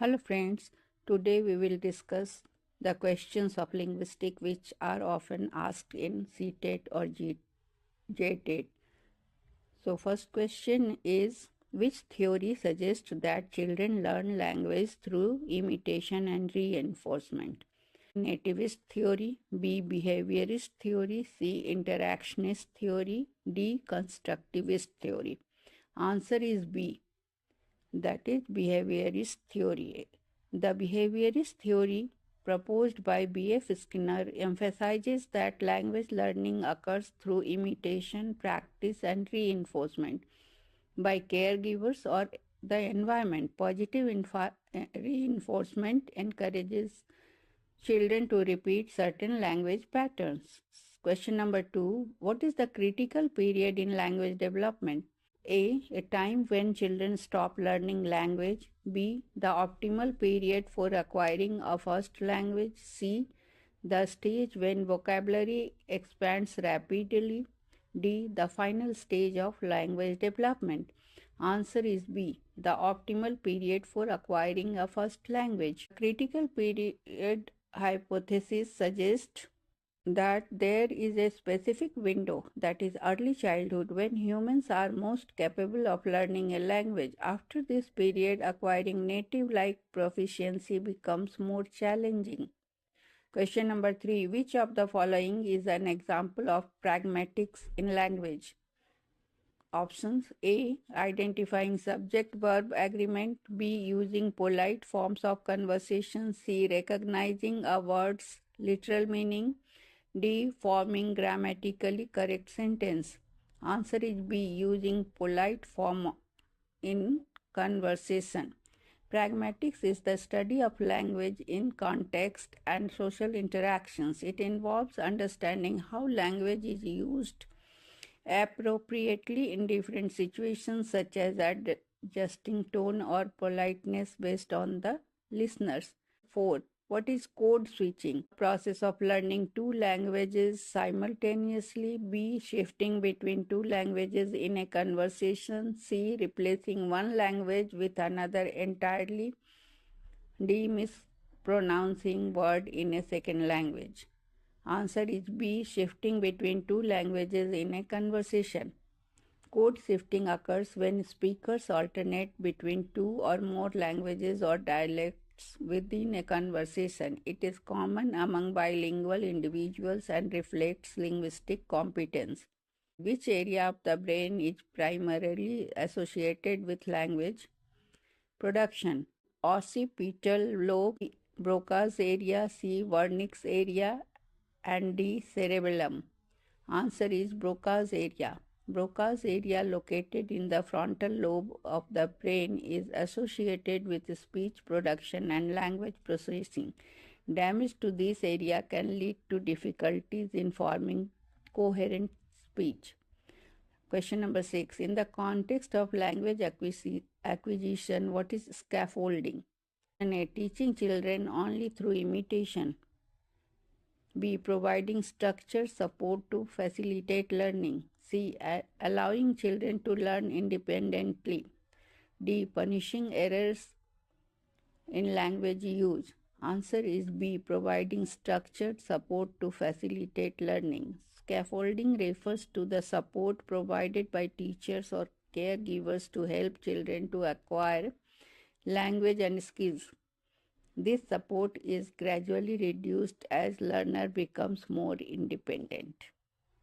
Hello friends, today we will discuss the questions of linguistics which are often asked in CTET or JTET. So first question is, which theory suggests that children learn language through imitation and reinforcement? Nativist theory, B. Behaviorist theory, C. Interactionist theory, D. Constructivist theory. Answer is B, that is behaviorist theory. The behaviorist theory proposed by B.F. Skinner emphasizes that language learning occurs through imitation, practice, and reinforcement by caregivers or the environment. Positive reinforcement encourages children to repeat certain language patterns. Question number 2. What is the critical period in language development? A time when children stop learning language. B. The optimal period for acquiring a first language. C. The stage when vocabulary expands rapidly. D. The final stage of language development. Answer is B. The optimal period for acquiring a first language. Critical period hypothesis suggests that there is a specific window, that is early childhood, when humans are most capable of learning a language. After this period, acquiring native-like proficiency becomes more challenging. Question number 3. Which of the following is an example of pragmatics in language? Options: A. Identifying subject-verb agreement. B. Using polite forms of conversation. C. Recognizing a word's literal meaning. D. Forming grammatically correct sentence. Answer is B. Using polite form in conversation. Pragmatics is the study of language in context and social interactions. It involves understanding how language is used appropriately in different situations, such as adjusting tone or politeness based on the listeners. 4. What is code switching? Process of learning two languages simultaneously. B. Shifting between two languages in a conversation. C. Replacing one language with another entirely. D. Mispronouncing word in a second language. Answer is B. Shifting between two languages in a conversation. Code shifting occurs when speakers alternate between two or more languages or dialects within a conversation. It is common among bilingual individuals and reflects linguistic competence. Which area of the brain is primarily associated with language production? Occipital lobe, Broca's area, C. Wernicke's area, and D. Cerebellum. Answer is Broca's area. Broca's area, located in the frontal lobe of the brain, is associated with speech production and language processing. Damage to this area can lead to difficulties in forming coherent speech. Question number 6. In the context of language acquisition, what is scaffolding? A. Teaching children only through imitation. B. Providing structured support to facilitate learning. C. Allowing children to learn independently. D. Punishing errors in language use. Answer is B. Providing structured support to facilitate learning. Scaffolding refers to the support provided by teachers or caregivers to help children to acquire language and skills. This support is gradually reduced as learner becomes more independent.